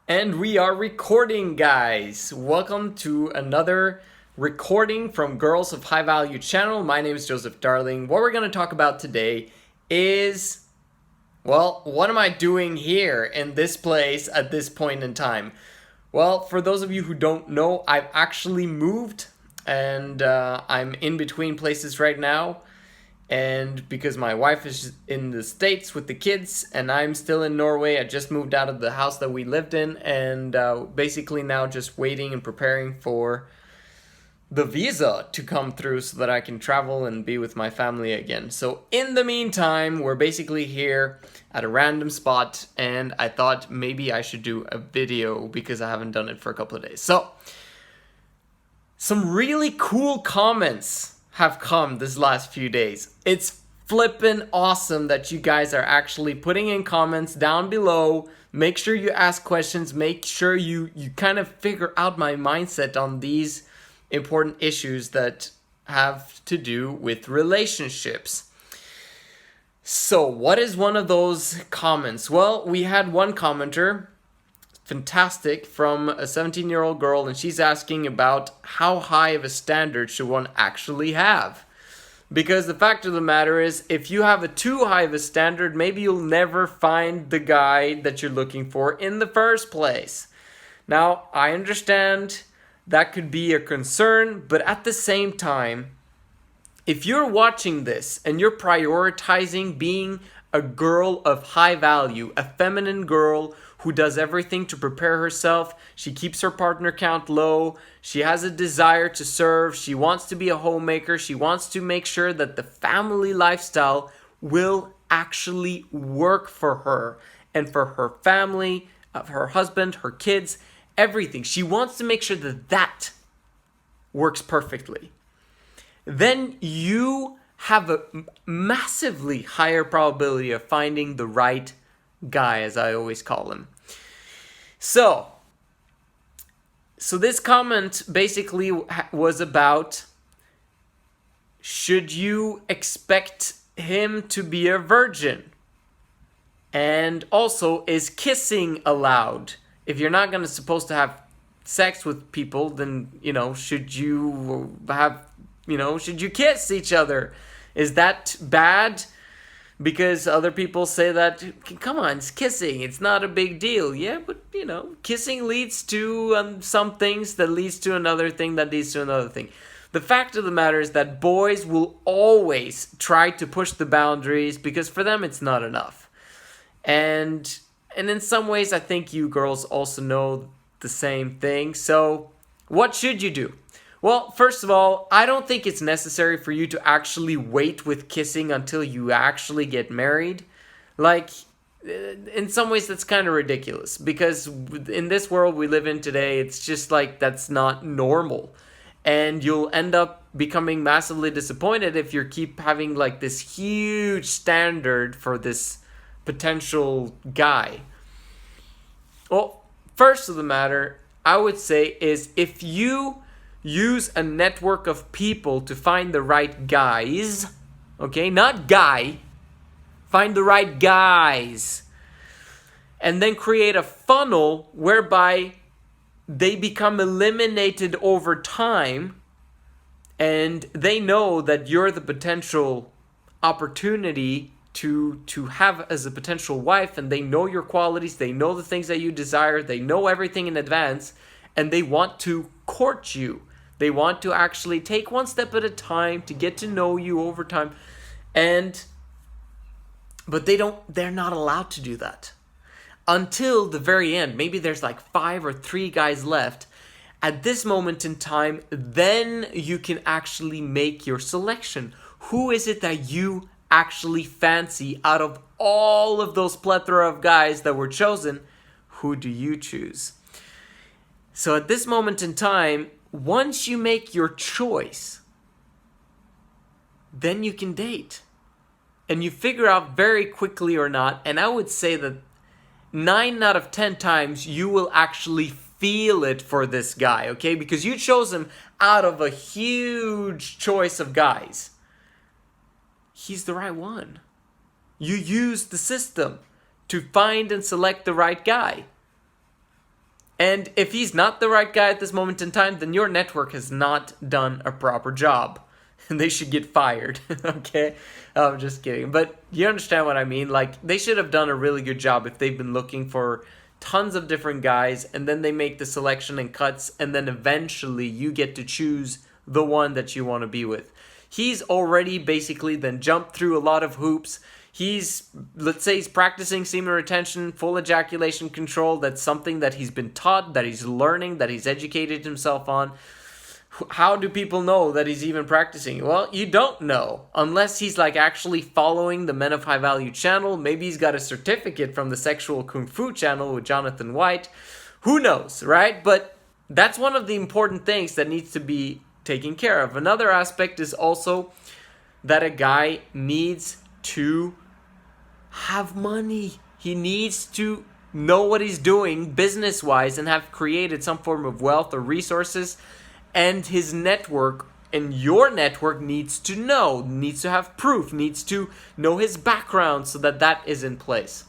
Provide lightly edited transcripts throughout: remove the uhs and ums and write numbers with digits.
And we are recording, guys. Welcome to another recording from Girls of High Value channel. My name is Joseph Darling. What we're going to talk about today is, well, what am I doing here in this place at this point in time? Well, for those of you who don't know, I've actually moved and I'm in between places right now. And because my wife is in the States with the kids and I'm still in Norway, I just moved out of the house that we lived in, and basically now just waiting and preparing for the visa to come through so that I can travel and be with my family again. So in the meantime, we're basically here at a random spot, and I thought maybe I should do a video because I haven't done it for a couple of days. So some really cool comments have come this last few days. It's flippin' awesome that you guys are actually putting in comments down below. Make sure you ask questions. Make sure you kind of figure out my mindset on these important issues that have to do with relationships. So, what is one of those comments? Well, we had one commenter, fantastic, from a 17-year-old girl, and she's asking about how high of a standard should one actually have. Because the fact of the matter is, if you have a too high of a standard, maybe you'll never find the guy that you're looking for in the first place. Now, I understand that could be a concern, but at the same time, if you're watching this and you're prioritizing being a girl of high value, a feminine girl who does everything to prepare herself, she keeps her partner count low, she has a desire to serve, she wants to be a homemaker, she wants to make sure that the family lifestyle will actually work for her and for her family, her husband, her kids, everything. She wants to make sure that that works perfectly. Then you have a massively higher probability of finding the right guy, as I always call him. So this comment basically was about, should you expect him to be a virgin? And also, is kissing allowed? If you're not gonna supposed to have sex with people, then, should you should you kiss each other? Is that bad? Because other people say that, come on, it's kissing, it's not a big deal. Yeah, but kissing leads to some things, that leads to another thing, that leads to another thing. The fact of the matter is that boys will always try to push the boundaries because for them it's not enough. And in some ways I think you girls also know the same thing. So what should you do? Well, first of all, I don't think it's necessary for you to actually wait with kissing until you actually get married. Like, in some ways that's kind of ridiculous, because in this world we live in today, it's just like that's not normal. And you'll end up becoming massively disappointed if you keep having like this huge standard for this potential guy. Well, first of the matter, I would say is, if you use a network of people to find the right guys, okay, not guy, find the right guys, and then create a funnel whereby they become eliminated over time, and they know that you're the potential opportunity to have as a potential wife, and they know your qualities, they know the things that you desire, they know everything in advance, and they want to court you. They want to actually take one step at a time to get to know you over time. But they're not allowed to do that until the very end. Maybe there's like 5 or 3 guys left. At this moment in time, then you can actually make your selection. Who is it that you actually fancy out of all of those plethora of guys that were chosen? Who do you choose? So at this moment in time, once you make your choice, then you can date. And you figure out very quickly or not, and I would say that 9 out of 10 times you will actually feel it for this guy, okay? Because you chose him out of a huge choice of guys. He's the right one. You use the system to find and select the right guy. And if he's not the right guy at this moment in time, then your network has not done a proper job. And they should get fired, okay? I'm just kidding. But you understand what I mean? Like, they should have done a really good job if they've been looking for tons of different guys, and then they make the selection and cuts, and then eventually you get to choose the one that you want to be with. He's already basically then jumped through a lot of hoops. Let's say he's practicing semen retention, full ejaculation control. That's something that he's been taught, that he's learning, that he's educated himself on. How do people know that he's even practicing? Well, you don't know unless he's like actually following the Men of High Value channel. Maybe he's got a certificate from the Sexual Kung Fu channel with Jonathan White. Who knows, right? But that's one of the important things that needs to be taken care of. Another aspect is also that a guy needs to have money. He needs to know what he's doing business-wise and have created some form of wealth or resources. And his network and your network needs to know, needs to have proof, needs to know his background so that that is in place.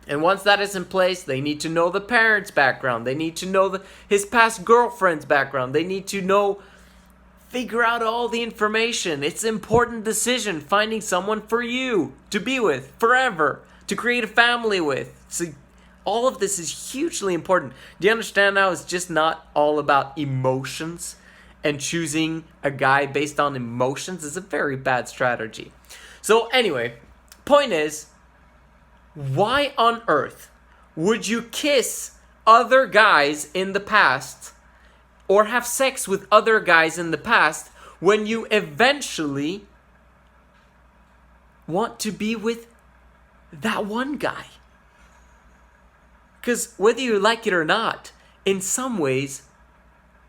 And once that is in place, they need to know the parents' background. They need to know his past girlfriend's background. They need to figure out all the information. It's an important decision, finding someone for you to be with forever, to create a family with. So all of this is hugely important. Do you understand now? It's just not all about emotions, and choosing a guy based on emotions is a very bad strategy. So anyway, point is, why on earth would you kiss other guys in the past or have sex with other guys in the past when you eventually want to be with that one guy? Because whether you like it or not, in some ways,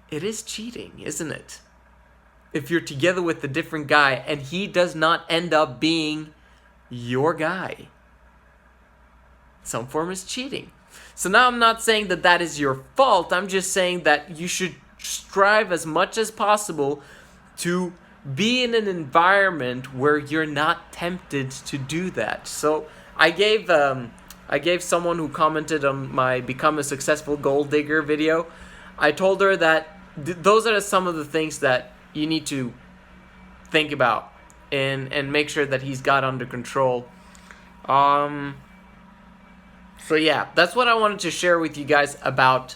it is cheating, isn't it? If you're together with a different guy and he does not end up being your guy. Some form is cheating. So now I'm not saying that that is your fault. I'm just saying that you should strive as much as possible to be in an environment where you're not tempted to do that. So I gave someone who commented on my Become a Successful Gold Digger video, I told her that those are some of the things that you need to think about and make sure that he's got under control. So yeah, that's what I wanted to share with you guys about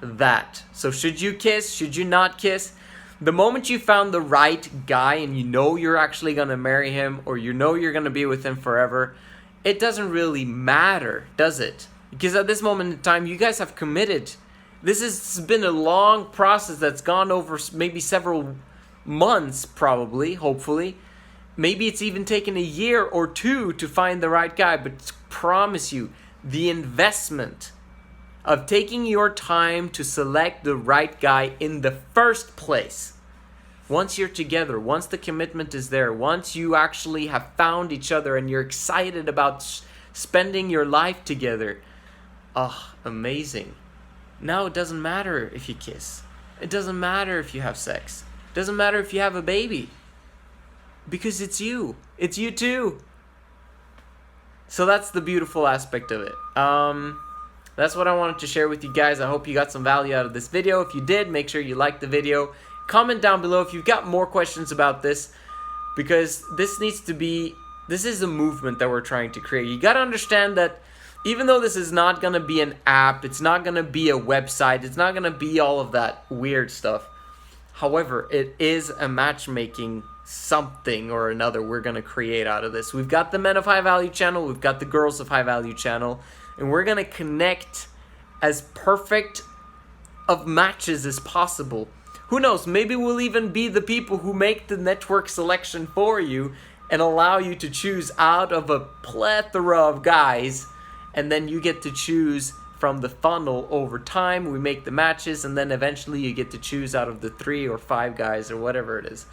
that. So should you kiss? Should you not kiss? The moment you found the right guy and you know you're actually going to marry him, or you know you're going to be with him forever, it doesn't really matter, does it? Because at this moment in time, you guys have committed. This has been a long process that's gone over maybe several months, probably, hopefully. Maybe it's even taken a year or two to find the right guy, but I promise you, the investment of taking your time to select the right guy in the first place, once you're together, once the commitment is there, once you actually have found each other and you're excited about spending your life together, amazing. Now it doesn't matter if you kiss. It doesn't matter if you have sex. It doesn't matter if you have a baby. Because it's you. It's you too. So that's the beautiful aspect of it. That's what I wanted to share with you guys. I hope you got some value out of this video. If you did, make sure you like the video. Comment down below if you've got more questions about this, because this is a movement that we're trying to create. You got to understand that even though this is not going to be an app, it's not going to be a website, it's not going to be all of that weird stuff. However, it is a matchmaking something or another we're going to create out of this. We've got the Men of High Value channel, we've got the Girls of High Value channel, and we're going to connect as perfect of matches as possible. Who knows, maybe we'll even be the people who make the network selection for you and allow you to choose out of a plethora of guys, and then you get to choose from the funnel over time. We make the matches, and then eventually you get to choose out of the 3 or 5 guys or whatever it is.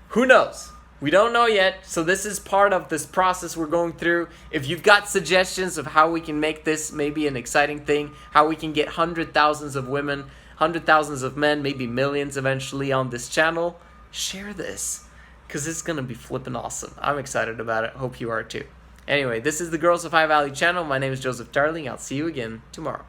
Who knows? We don't know yet, so this is part of this process we're going through. If you've got suggestions of how we can make this maybe an exciting thing, how we can get hundreds of thousands of women, hundreds of thousands of men, maybe millions eventually on this channel, share this, because it's going to be flipping awesome. I'm excited about it. Hope you are too. Anyway, this is the Girls of High Value channel. My name is Joseph Darling. I'll see you again tomorrow.